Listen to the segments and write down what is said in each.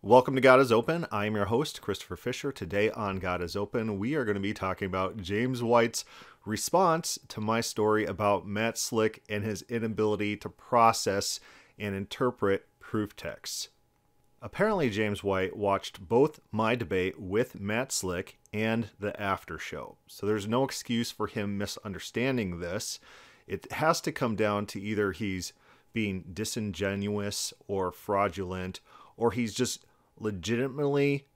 Welcome to God is Open. I am your host, Christopher Fisher. Today on God is Open, we are going to be talking about James White's response to my story about Matt Slick and his inability to process and interpret proof texts. Apparently, James White watched both my debate with Matt Slick and the after show. So there's no excuse for him misunderstanding this. It has to come down to either he's being disingenuous or fraudulent, or he's just legitimately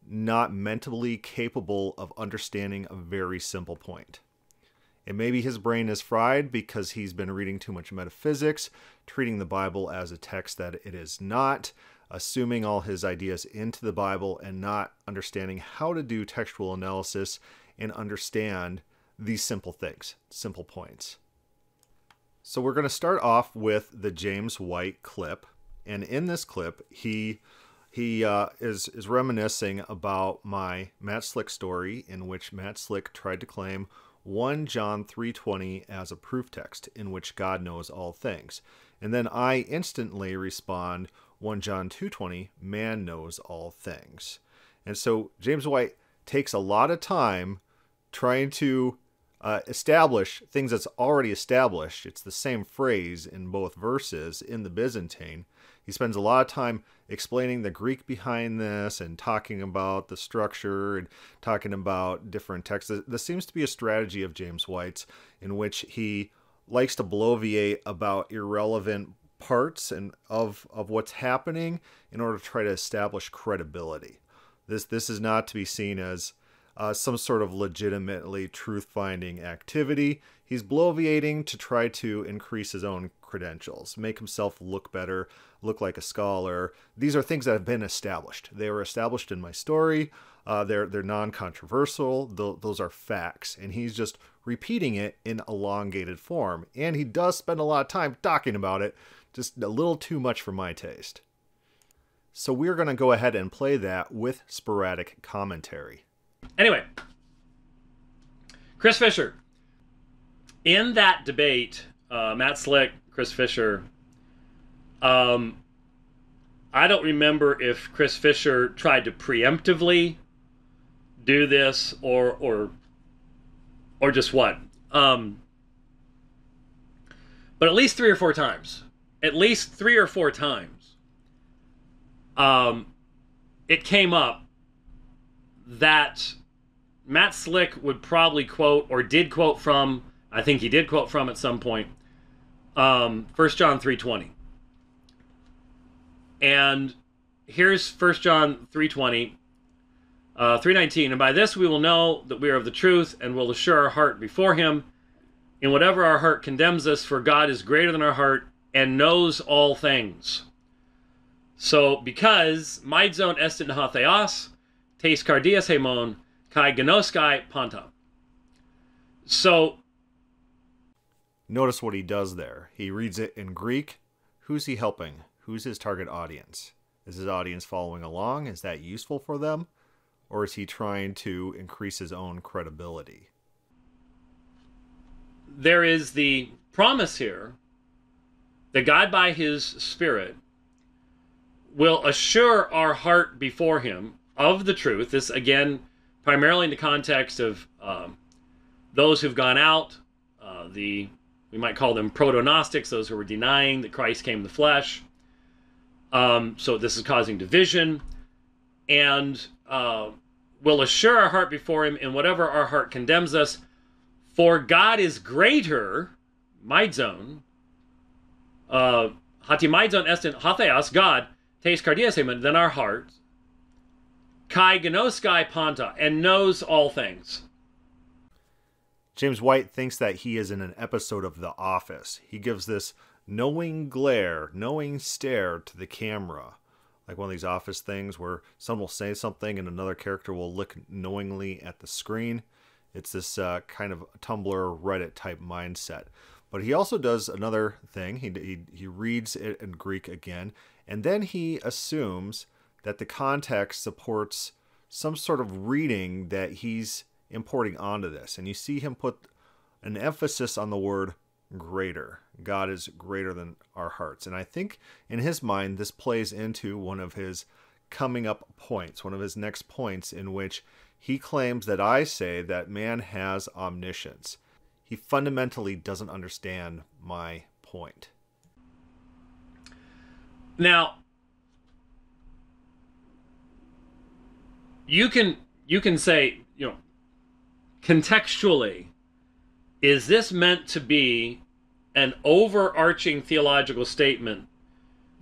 not mentally capable of understanding a very simple point. And maybe his brain is fried because he's been reading too much metaphysics, treating the Bible as a text that it is not, assuming all his ideas into the Bible and not understanding how to do textual analysis and understand these simple things, simple points. So we're going to start off with the James White clip. And in this clip, he is reminiscing about my Matt Slick story, in which Matt Slick tried to claim 1 John 3:20 as a proof text in which God knows all things. And then I instantly respond 1 John 2:20, man knows all things. And so James White takes a lot of time trying to establish things that's already established. It's the same phrase in both verses in the Byzantine. He spends a lot of time explaining the Greek behind this and talking about the structure and talking about different texts. This seems to be a strategy of James White's in which he likes to bloviate about irrelevant parts and of what's happening in order to try to establish credibility. This is not to be seen as some sort of legitimately truth-finding activity. He's bloviating to try to increase his own credentials, make himself look better, look like a scholar. These are things that have been established. They were established in my story. They're non-controversial. Those are facts. And he's just repeating it in elongated form. And he does spend a lot of time talking about it, just a little too much for my taste. So we're going to go ahead and play that with sporadic commentary. Anyway, Chris Fisher. In that debate, Matt Slick, Chris Fisher, I don't remember if Chris Fisher tried to preemptively do this or just what. But at least 3 or 4 times. At least 3 or 4 times. It came up that Matt Slick would probably quote, or did quote from, I think he did quote from at some point, 1 John 3:20. And here's 1 John 3:20, 3:19. And by this we will know that we are of the truth and will assure our heart before him in whatever our heart condemns us, for God is greater than our heart and knows all things. So, because maidzon estin hatheos, tes cardias hemon, kai genoskai panta. So, notice what he does there. He reads it in Greek. Who's he helping? Who's his target audience? Is his audience following along? Is that useful for them? Or is he trying to increase his own credibility? there is the promise here that God by his Spirit will assure our heart before him of the truth. This, again, primarily in the context of those who've gone out, we might call them proto-Gnostics, those who were denying that Christ came in the flesh. So this is causing division, and will assure our heart before him in whatever our heart condemns us. For God is greater, maidzon, hati maidzon estin hatheos, God, tes cardias hemen, than our heart, kai genoskai panta, and knows all things. James White thinks that he is in an episode of The Office. He gives this knowing glare, knowing stare to the camera. Like one of these Office things where someone will say something and another character will look knowingly at the screen. It's this kind of Tumblr, Reddit type mindset. But he also does another thing. He reads it in Greek again, and then he assumes that the context supports some sort of reading that he's importing onto this. And you see him put an emphasis on the word greater. God is greater than our hearts. And I think in his mind, this plays into one of his coming up points, one of his next points, in which he claims that I say that man has omniscience. He fundamentally doesn't understand my point. Now, you can say, contextually, is this meant to be an overarching theological statement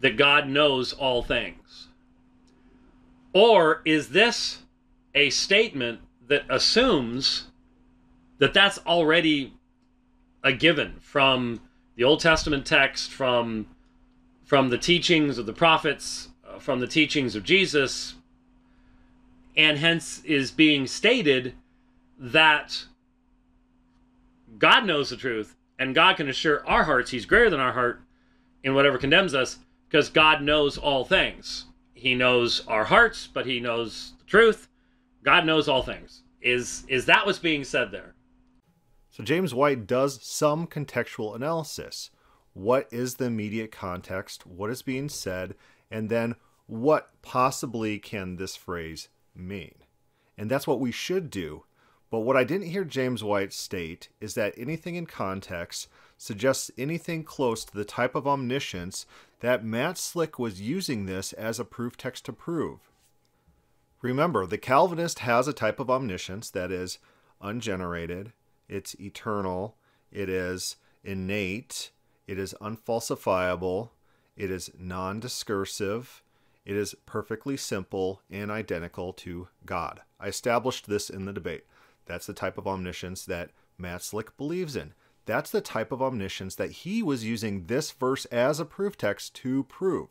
that God knows all things? Or is this a statement that assumes that that's already a given from the Old Testament text, from the teachings of the prophets, from the teachings of Jesus, and hence is being stated that God knows the truth, and God can assure our hearts he's greater than our heart in whatever condemns us, because God knows all things. He knows our hearts, but he knows the truth. God knows all things. Is that what's being said there? So James White does some contextual analysis. What is the immediate context? What is being said? And then what possibly can this phrase mean? And that's what we should do. But what I didn't hear James White state is that anything in context suggests anything close to the type of omniscience that Matt Slick was using this as a proof text to prove. Remember, the Calvinist has a type of omniscience that is ungenerated, it's eternal, it is innate, it is unfalsifiable, it is non-discursive, it is perfectly simple and identical to God. I established this in the debate. That's the type of omniscience that Matt Slick believes in. That's the type of omniscience that he was using this verse as a proof text to prove.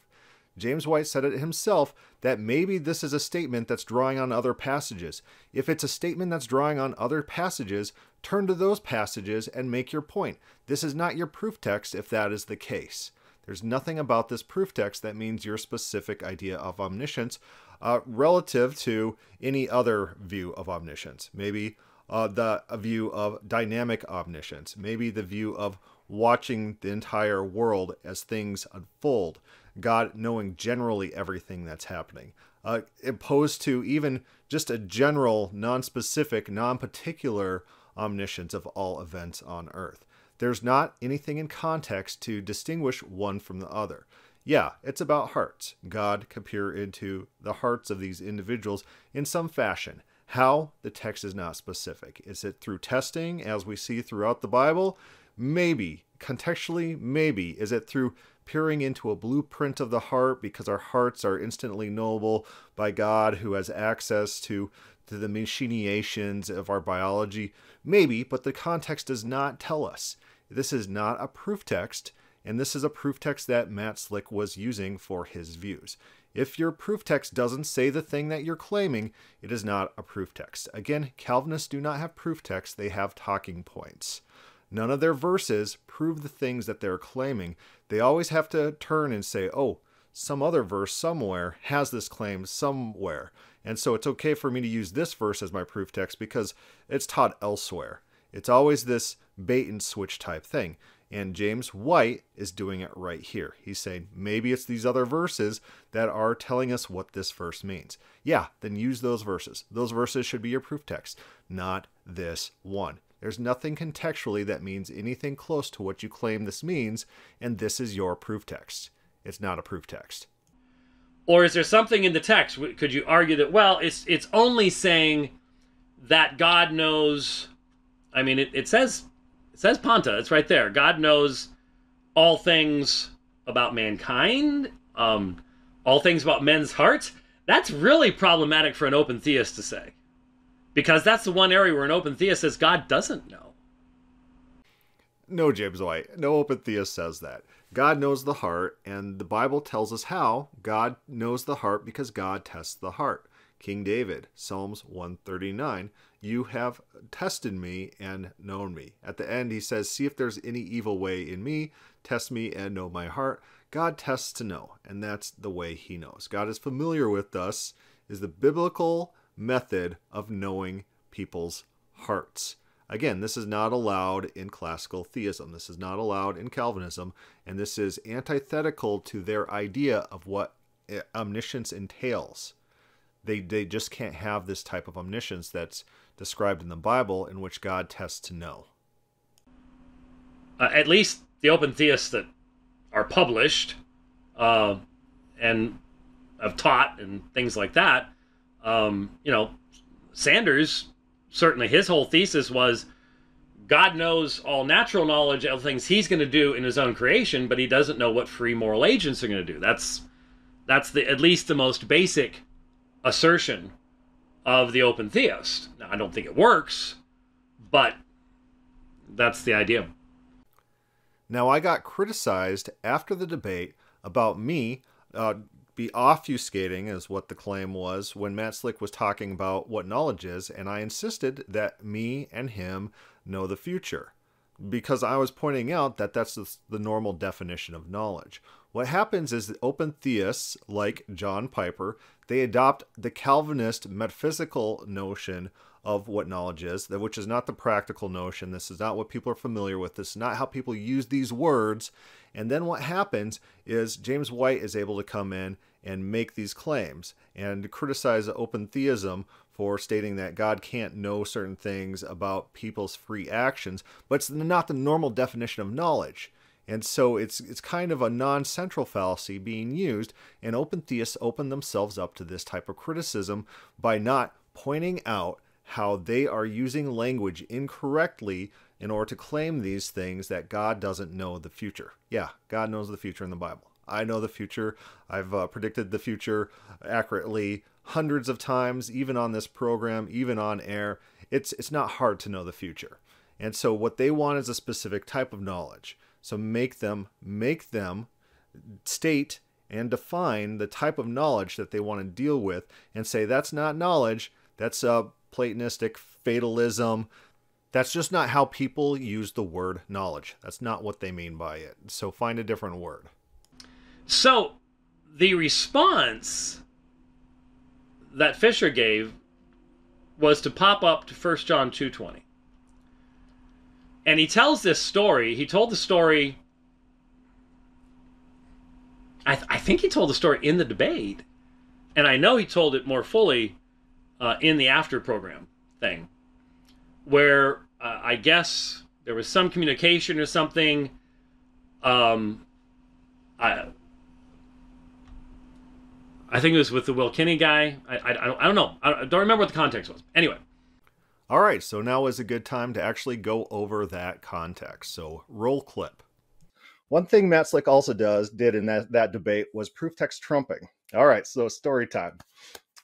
James White said it himself that maybe this is a statement that's drawing on other passages. If it's a statement that's drawing on other passages, turn to those passages and make your point. This is not your proof text if that is the case. There's nothing about this proof text that means your specific idea of omniscience relative to any other view of omniscience. Maybe the view of dynamic omniscience. Maybe the view of watching the entire world as things unfold. God knowing generally everything that's happening. Opposed to even just a general, non-specific, non-particular omniscience of all events on earth. There's not anything in context to distinguish one from the other. Yeah, it's about hearts. God can peer into the hearts of these individuals in some fashion. How? The text is not specific. Is it through testing, as we see throughout the Bible? Maybe. Contextually, maybe. Is it through peering into a blueprint of the heart because our hearts are instantly knowable by God who has access to the machinations of our biology? Maybe, but the context does not tell us. This is not a proof text, and this is a proof text that Matt Slick was using for his views. If your proof text doesn't say the thing that you're claiming, it is not a proof text. Again, Calvinists do not have proof texts, they have talking points. None of their verses prove the things that they're claiming. They always have to turn and say, oh, some other verse somewhere has this claim somewhere. And so it's okay for me to use this verse as my proof text because it's taught elsewhere. It's always this bait and switch type thing. And James White is doing it right here. He's saying maybe it's these other verses that are telling us what this verse means. Yeah, then use those verses. Those verses should be your proof text, not this one. There's nothing contextually that means anything close to what you claim this means, and this is your proof text. It's not a proof text. Or is there something in the text? Could you argue that, well, it's only saying that God knows... I mean, it says Panta. It's right there. God knows all things about mankind, all things about men's hearts. That's really problematic for an open theist to say. Because that's the one area where an open theist says God doesn't know. No, James White. No open theist says that. God knows the heart, and the Bible tells us how. God knows the heart because God tests the heart. King David, Psalms 139, you have tested me and known me. At the end, he says, see if there's any evil way in me, test me and know my heart. God tests to know, and that's the way he knows. God is familiar with us, is the biblical method of knowing people's hearts. Again, this is not allowed in classical theism. This is not allowed in Calvinism, and this is antithetical to their idea of what omniscience entails. They just can't have this type of omniscience that's described in the Bible, in which God tests to know. At least the open theists that are published and have taught and things like that, Sanders, certainly his whole thesis was God knows all natural knowledge of things he's going to do in his own creation, but he doesn't know what free moral agents are going to do. That's at least the most basic assertion of the open theist. Now, I don't think it works, but that's the idea. Now, I got criticized after the debate about me be obfuscating, is what the claim was, when Matt Slick was talking about what knowledge is, and I insisted that me and him know the future, because I was pointing out that that's the normal definition of knowledge. What happens is that open theists, like John Piper, they adopt the Calvinist metaphysical notion of what knowledge is, which is not the practical notion. This is not what people are familiar with. This is not how people use these words. And then what happens is James White is able to come in and make these claims and criticize open theism for stating that God can't know certain things about people's free actions, but it's not the normal definition of knowledge. And so it's kind of a non-central fallacy being used, and open theists open themselves up to this type of criticism by not pointing out how they are using language incorrectly in order to claim these things, that God doesn't know the future. Yeah, God knows the future in the Bible. I know the future. I've predicted the future accurately hundreds of times, even on this program, even on air. It's not hard to know the future. And so what they want is a specific type of knowledge. So make them state and define the type of knowledge that they want to deal with, and say that's not knowledge, that's Platonistic fatalism. That's just not how people use the word knowledge. That's not what they mean by it. So find a different word. So the response that Fisher gave was to pop up to 1 John 2:20. And he tells this story. He told the story, I think he told the story in the debate, and I know he told it more fully in the after program thing, where I guess there was some communication or something. I think it was with the Will Kinney guy. I don't know. I don't remember what the context was. Anyway. All right, so now is a good time to actually go over that context. So roll clip. One thing Matt Slick also did in that debate was proof text trumping. All right, so story time.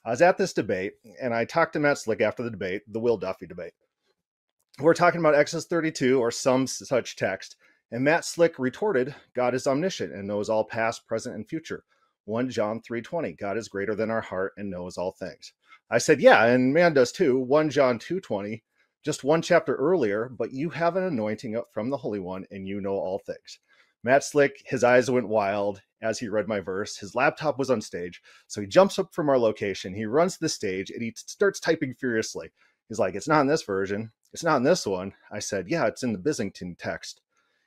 I was at this debate, and I talked to Matt Slick after the debate, the Will Duffy debate. We're talking about Exodus 32 or some such text, and Matt Slick retorted, God is omniscient and knows all past, present, and future. 1 John 3:20, God is greater than our heart and knows all things. I said, yeah, and man does too. 1 John 2:20, just one chapter earlier, but you have an anointing from the Holy One and you know all things. Matt Slick, his eyes went wild as he read my verse. His laptop was on stage, so he jumps up from our location. He runs to the stage and he starts typing furiously. He's like, it's not in this version. It's not in this one. I said, yeah, it's in the Byzantine text.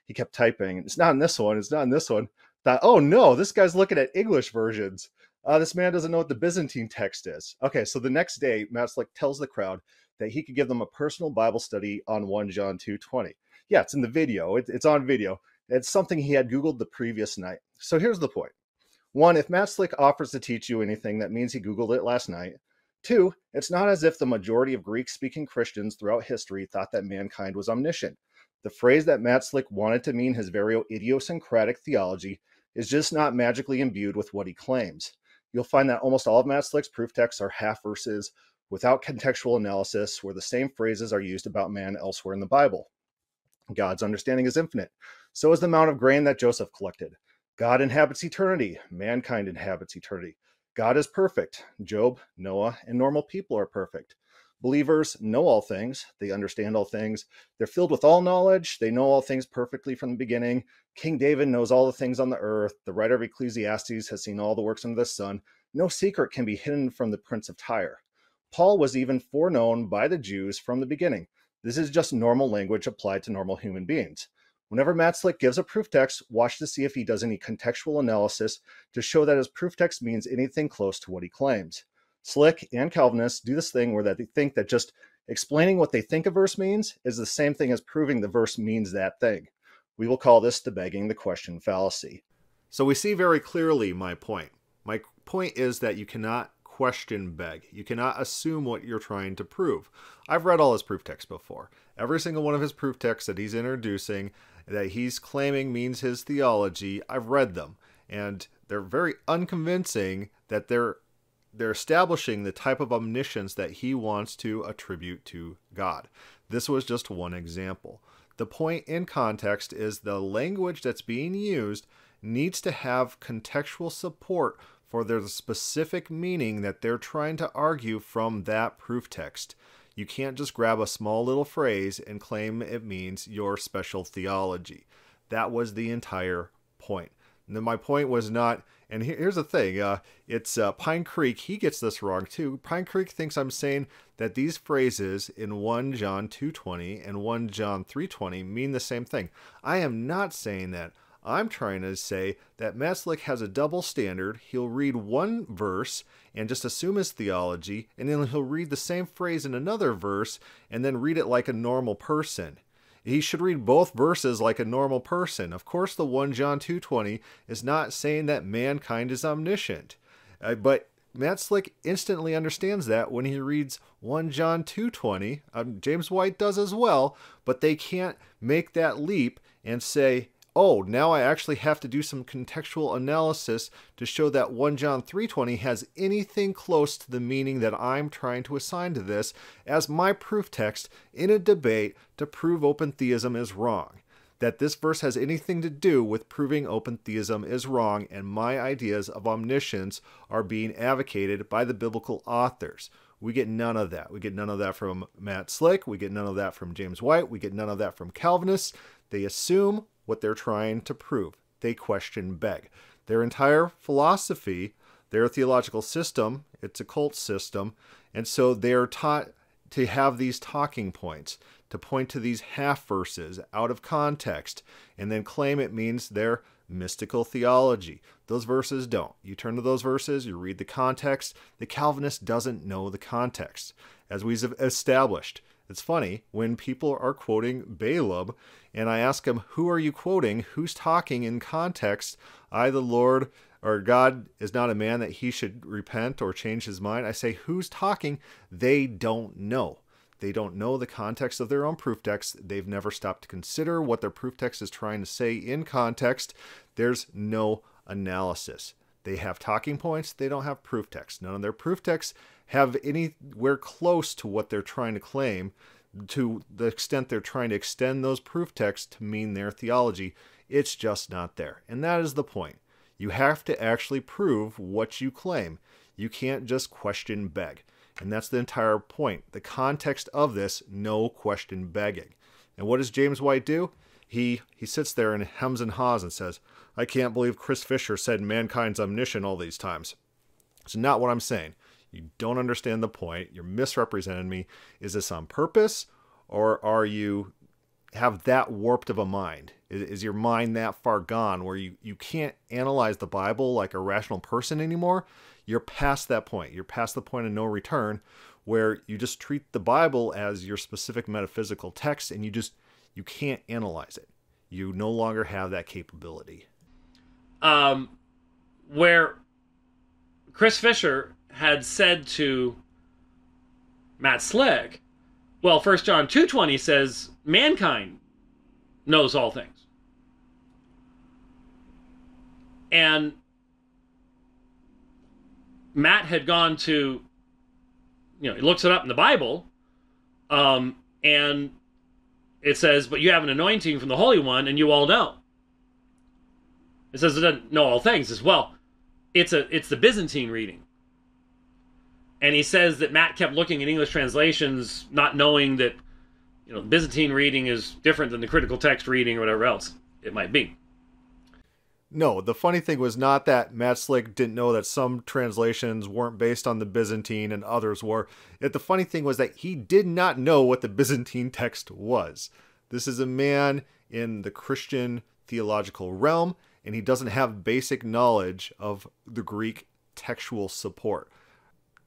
He kept typing. It's not in this one. It's not in this one. Thought, oh no, this guy's looking at English versions. This man doesn't know what the Byzantine text is. Okay, so the next day, Matt Slick tells the crowd that he could give them a personal Bible study on 1 John 2:20. Yeah, it's in the video. It's on video. It's something he had Googled the previous night. So here's the point. 1, if Matt Slick offers to teach you anything, that means he Googled it last night. 2, it's not as if the majority of Greek-speaking Christians throughout history thought that mankind was omniscient. The phrase that Matt Slick wanted to mean his very idiosyncratic theology is just not magically imbued with what he claims. You'll find that almost all of Matt Slick's proof texts are half verses without contextual analysis, where the same phrases are used about man elsewhere in the Bible. God's understanding is infinite. So is the amount of grain that Joseph collected. God inhabits eternity. Mankind inhabits eternity. God is perfect. Job, Noah, and normal people are perfect. Believers know all things. They understand all things. They're filled with all knowledge. They know all things perfectly from the beginning. King David knows all the things on the earth. The writer of Ecclesiastes has seen all the works under the sun. No secret can be hidden from the Prince of Tyre. Paul was even foreknown by the Jews from the beginning. This is just normal language applied to normal human beings. Whenever Matt Slick gives a proof text, watch to see if he does any contextual analysis to show that his proof text means anything close to what he claims. Slick and Calvinists do this thing where they think that just explaining what they think a verse means is the same thing as proving the verse means that thing. We will call this the begging the question fallacy. So we see very clearly my point. My point is that you cannot question beg. You cannot assume what you're trying to prove. I've read all his proof texts before. Every single one of his proof texts that he's introducing, that he's claiming means his theology, I've read them. And they're very unconvincing that they're establishing the type of omniscience that he wants to attribute to God. This was just one example. The point in context is the language that's being used needs to have contextual support for their specific meaning that they're trying to argue from that proof text. You can't just grab a small little phrase and claim it means your special theology. That was the entire point. And then my point was not, and here's the thing, it's Pine Creek, he gets this wrong too. Pine Creek thinks I'm saying that these phrases in 1 John 2:20 and 1 John 3:20 mean the same thing. I am not saying that. I'm trying to say that Matt Slick has a double standard. He'll read one verse and just assume his theology, and then he'll read the same phrase in another verse and then read it like a normal person. He should read both verses like a normal person. Of course, the 1 John 2:20 is not saying that mankind is omniscient. But Matt Slick instantly understands that when he reads 1 John 2:20. James White does as well, but they can't make that leap and say, oh, now I actually have to do some contextual analysis to show that 1 John 3:20 has anything close to the meaning that I'm trying to assign to this as my proof text in a debate to prove open theism is wrong. That this verse has anything to do with proving open theism is wrong and my ideas of omniscience are being advocated by the biblical authors. We get none of that. We get none of that from Matt Slick. We get none of that from James White. We get none of that from Calvinists. They assume what they're trying to prove. They question beg. Their entire philosophy, their theological system, it's a cult system, and so they're taught to have these talking points, to point to these half verses out of context, and then claim it means their mystical theology. Those verses don't. You turn to those verses, you read the context. The Calvinist doesn't know the context. As we've established, it's funny when people are quoting Balaam and I ask them, who are you quoting? Who's talking in context? I, the Lord, or God is not a man that he should repent or change his mind. I say, who's talking? They don't know. They don't know the context of their own proof text. They've never stopped to consider what their proof text is trying to say in context. There's no analysis. They have talking points. They don't have proof text. None of their proof texts have anywhere close to what they're trying to claim, to the extent they're trying to extend those proof texts to mean their theology. It's just not there. And that is the point. You have to actually prove what you claim. You can't just question beg. And that's the entire point. The context of this, no question begging. And what does James White do? He sits there and hems and haws and says, I can't believe Chris Fisher said mankind's omniscient all these times. It's not what I'm saying. You don't understand the point. You're misrepresenting me. Is this on purpose, or are you have that warped of a mind? Is your mind that far gone where you can't analyze the Bible like a rational person anymore? You're past that point. You're past the point of no return where you just treat the Bible as your specific metaphysical text and you can't analyze it. You no longer have that capability. Where Chris Fisher had said to Matt Slick, well, 1 John 2:20 says mankind knows all things. And Matt had gone to, he looks it up in the Bible, and it says, but you have an anointing from the Holy One, and you all know. It says it doesn't know all things. As well, it's the Byzantine reading. And he says that Matt kept looking in English translations, not knowing that, the Byzantine reading is different than the critical text reading or whatever else it might be. No, the funny thing was not that Matt Slick didn't know that some translations weren't based on the Byzantine and others were. The funny thing was that he did not know what the Byzantine text was. This is a man in the Christian theological realm, and he doesn't have basic knowledge of the Greek textual support.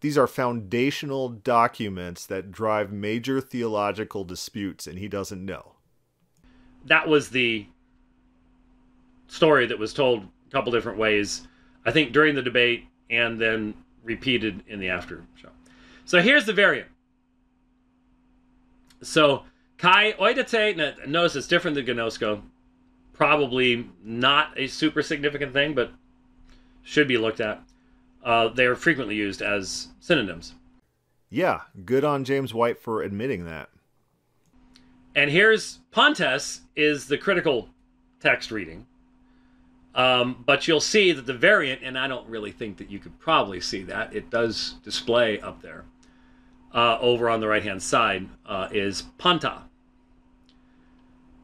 These are foundational documents that drive major theological disputes, and he doesn't know. That was the story that was told a couple different ways, I think during the debate and then repeated in the after show. So here's the variant. So Kai oidete, notice it's different than gnosko. Probably not a super significant thing, but should be looked at. They are frequently used as synonyms. Yeah, good on James White for admitting that. And here's Pontes is the critical text reading. But you'll see that the variant, and I don't really think that you could probably see that, it does display up there, over on the right-hand side, is Panta.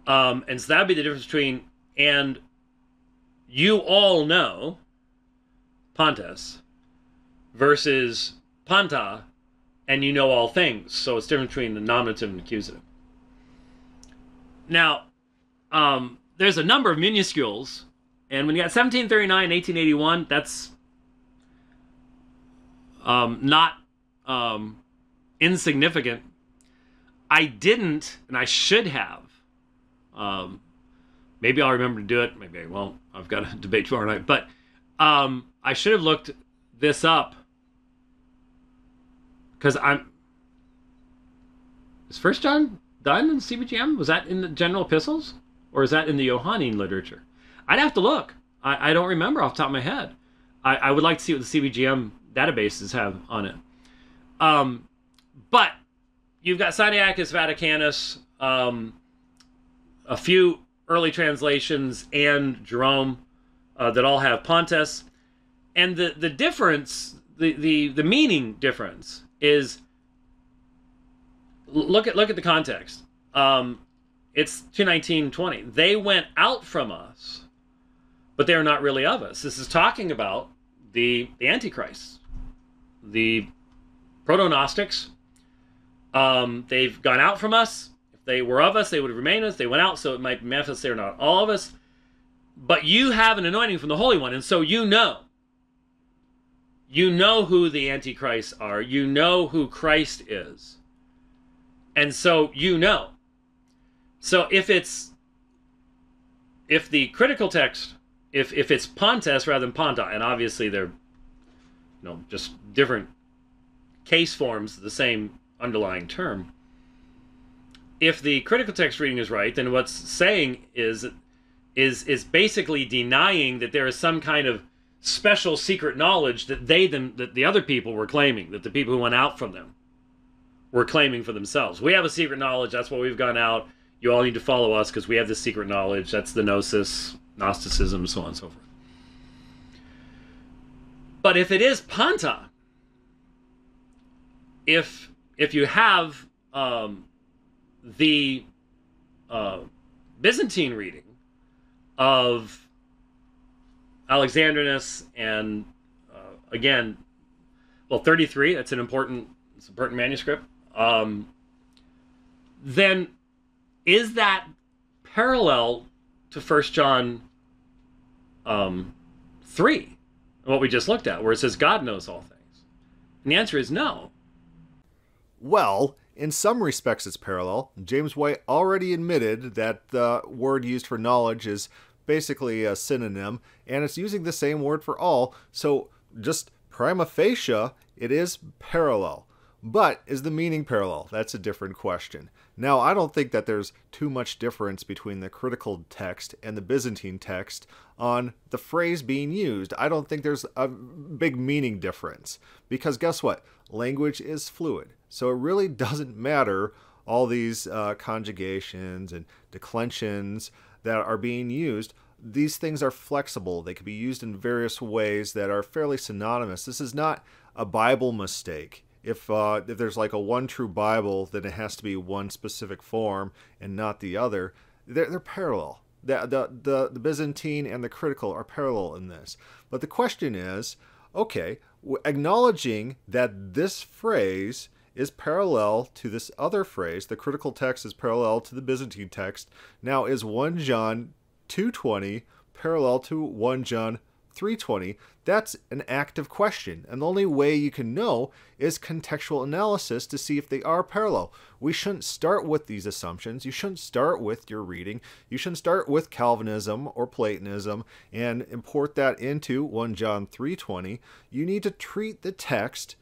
And so that'd be the difference between, and you all know, Pontes, versus Panta, and you know all things. So it's different between the nominative and accusative. Now, there's a number of minuscules, and when you got 1739, 1881, that's not insignificant. I didn't, and I should have. Maybe I'll remember to do it. Maybe I won't. I've got a debate tomorrow night. But I should have looked this up, because is 1 John done in CBGM? Was that in the general epistles? Or is that in the Johannine literature? I'd have to look. I don't remember off the top of my head. I would like to see what the CBGM databases have on it. But you've got Sinaiticus Vaticanus, a few early translations, and Jerome that all have Pontes. And the difference, the meaning difference is, look at the context. It's 2:19:20. They went out from us, but they are not really of us. This is talking about the Antichrist, the proto-Gnostics. They've gone out from us. If they were of us, they would have remained us. They went out, so it might be manifest they're not all of us. But you have an anointing from the Holy One, and so you know. You know who the Antichrists are. You know who Christ is. And so you know. So if the critical text, if it's Pontes rather than Panta, and obviously they're just different case forms, the same underlying term. If the critical text reading is right, then what's saying is basically denying that there is some kind of special secret knowledge that that the other people were claiming, that the people who went out from them were claiming for themselves. We have a secret knowledge, that's why we've gone out. You all need to follow us because we have this secret knowledge. That's the Gnosis, Gnosticism, so on and so forth. But if it is Panta, if you have the Byzantine reading of Alexandrinus and again, 33. That's an important manuscript. Then is that parallel to 1 John 3, what we just looked at, where it says God knows all things? And the answer is no. Well, in some respects it's parallel. James White already admitted that the word used for knowledge is basically a synonym, and it's using the same word for all, so just prima facie, it is parallel. But is the meaning parallel? That's a different question. Now, I don't think that there's too much difference between the critical text and the Byzantine text on the phrase being used. I don't think there's a big meaning difference, because guess what? Language is fluid, so it really doesn't matter all these conjugations and declensions that are being used. These things are flexible. They can be used in various ways that are fairly synonymous. This is not a Bible mistake. If there's like a one true Bible, then it has to be one specific form and not the other. They're parallel. The Byzantine and the critical are parallel in this. But the question is, okay, acknowledging that this phrase is parallel to this other phrase, the critical text is parallel to the Byzantine text. Now, is 1 John 2:20 parallel to 1 John 3:20? That's an active question, and the only way you can know is contextual analysis to see if they are parallel. We shouldn't start with these assumptions. You shouldn't start with your reading. You shouldn't start with Calvinism or Platonism and import that into 1 John 3:20. You need to treat the text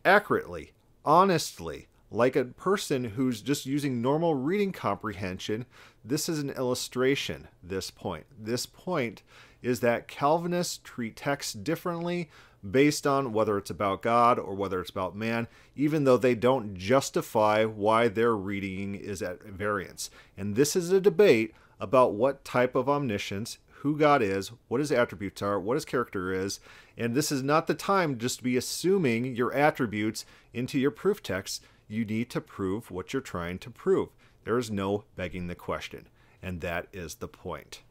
accurately, honestly, like a person who's just using normal reading comprehension. This is an illustration, this point. This point is that Calvinists treat texts differently based on whether it's about God or whether it's about man, even though they don't justify why their reading is at variance. And this is a debate about what type of omniscience, who God is, what his attributes are, what his character is, and this is not the time just to be assuming your attributes into your proof text. You need to prove what you're trying to prove. There is no begging the question, and that is the point.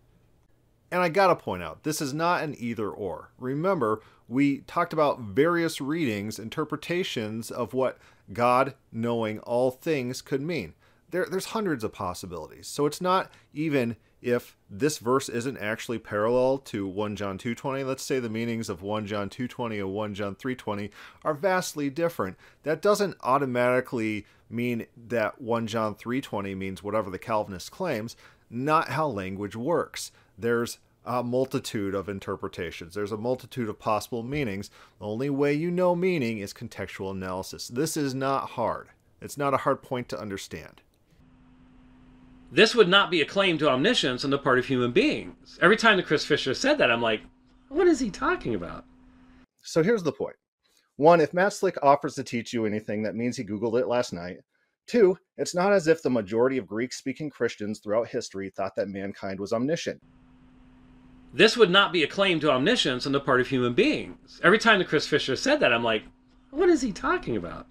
And I gotta point out, this is not an either or. Remember, we talked about various readings, interpretations of what God knowing all things could mean. There's hundreds of possibilities. So it's not even if this verse isn't actually parallel to 1 John 2:20. Let's say the meanings of 1 John 2:20 and 1 John 3:20 are vastly different. That doesn't automatically mean that 1 John 3:20 means whatever the Calvinist claims. Not how language works. There's a multitude of interpretations. There's a multitude of possible meanings. The only way you know meaning is contextual analysis. This is not hard. It's not a hard point to understand. This would not be a claim to omniscience on the part of human beings. Every time that Chris Fisher said that, I'm like, what is he talking about? So here's the point. 1, if Matt Slick offers to teach you anything, that means he Googled it last night. 2, it's not as if the majority of Greek-speaking Christians throughout history thought that mankind was omniscient. This would not be a claim to omniscience on the part of human beings. Every time that Chris Fisher said that, I'm like, what is he talking about?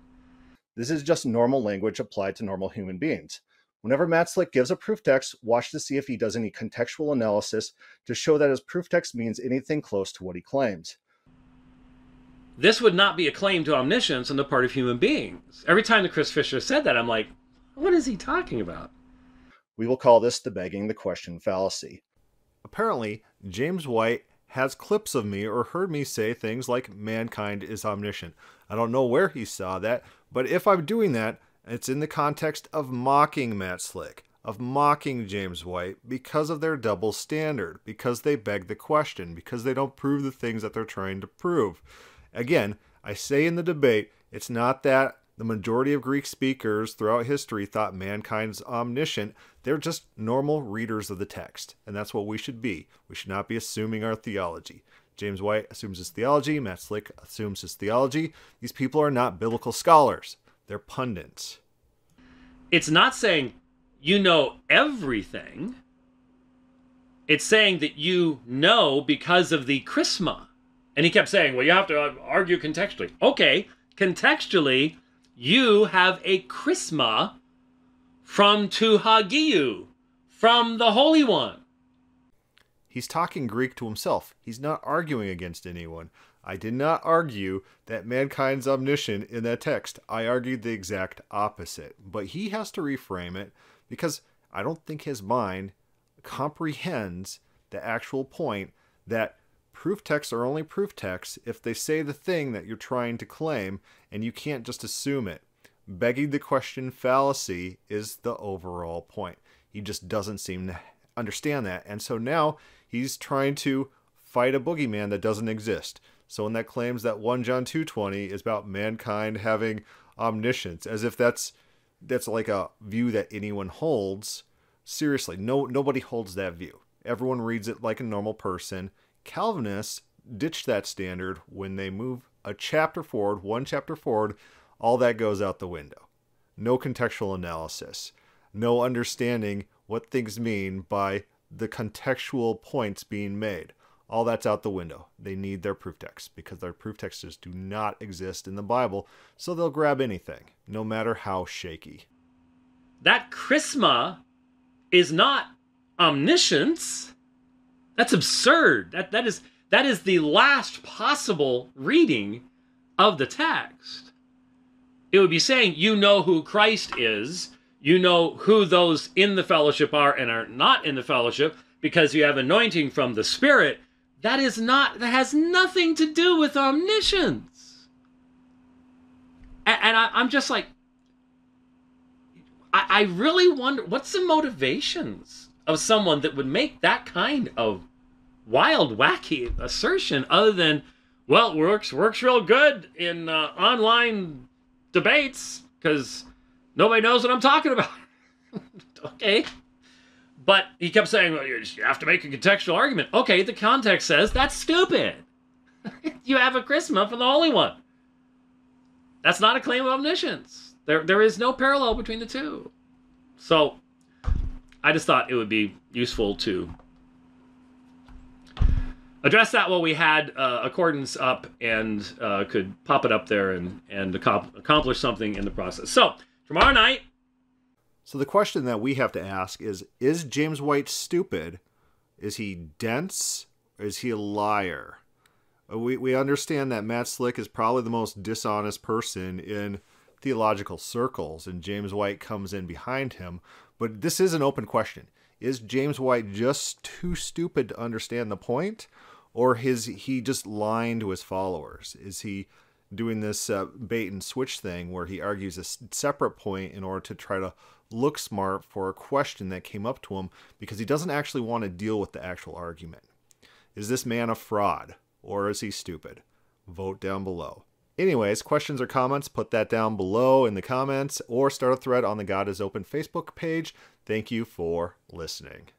This is just normal language applied to normal human beings. Whenever Matt Slick gives a proof text, watch to see if he does any contextual analysis to show that his proof text means anything close to what he claims. This would not be a claim to omniscience on the part of human beings. Every time that Chris Fisher said that, I'm like, what is he talking about? We will call this the begging the question fallacy. Apparently, James White has clips of me or heard me say things like mankind is omniscient. I don't know where he saw that, but if I'm doing that, it's in the context of mocking Matt Slick, of mocking James White because of their double standard, because they beg the question, because they don't prove the things that they're trying to prove. Again, I say in the debate, it's not that the majority of Greek speakers throughout history thought mankind's omniscient. They're just normal readers of the text, and that's what we should be. We should not be assuming our theology. James White assumes his theology. Matt Slick assumes his theology. These people are not biblical scholars. They're pundits. It's not saying you know everything. It's saying that you know because of the charisma. And he kept saying, well, you have to argue contextually. Okay, contextually, you have a charisma from tu hagiou, from the Holy One. He's talking Greek to himself. He's not arguing against anyone. I did not argue that mankind's omniscient in that text. I argued the exact opposite. But he has to reframe it because I don't think his mind comprehends the actual point that proof texts are only proof texts if they say the thing that you're trying to claim, and you can't just assume it. Begging the question fallacy is the overall point. He just doesn't seem to understand that. And so now he's trying to fight a boogeyman that doesn't exist. So when that claims that 1 John 2:20 is about mankind having omniscience, as if that's like a view that anyone holds, seriously, nobody holds that view. Everyone reads it like a normal person. Calvinists ditch that standard when they move a chapter forward, one chapter forward, all that goes out the window. No contextual analysis. No understanding what things mean by the contextual points being made. All that's out the window. They need their proof texts because their proof texts do not exist in the Bible, so they'll grab anything, no matter how shaky. That charisma is not omniscience. That's absurd. That is the last possible reading of the text. It would be saying, you know who Christ is, you know who those in the fellowship are and are not in the fellowship, because you have anointing from the Spirit. That has nothing to do with omniscience. And I'm just like, I really wonder, what's the motivations of someone that would make that kind of wild, wacky assertion, other than, well, it works real good in online debates because nobody knows what I'm talking about. Okay. But he kept saying, well, you have to make a contextual argument. Okay, the context says that's stupid. You have a chrisma for the Holy One. That's not a claim of omniscience. There is no parallel between the two. So I just thought it would be useful to address that while we had accordance up and could pop it up there and accomplish something in the process. So tomorrow night. So the question that we have to ask is James White stupid? Is he dense? Or is he a liar? We understand that Matt Slick is probably the most dishonest person in theological circles, and James White comes in behind him. But this is an open question. Is James White just too stupid to understand the point? Or is he just lying to his followers? Is he doing this bait and switch thing where he argues a separate point in order to try to look smart for a question that came up to him because he doesn't actually want to deal with the actual argument? Is this man a fraud or is he stupid? Vote down below. Anyways, questions or comments, put that down below in the comments or start a thread on the God is Open Facebook page. Thank you for listening.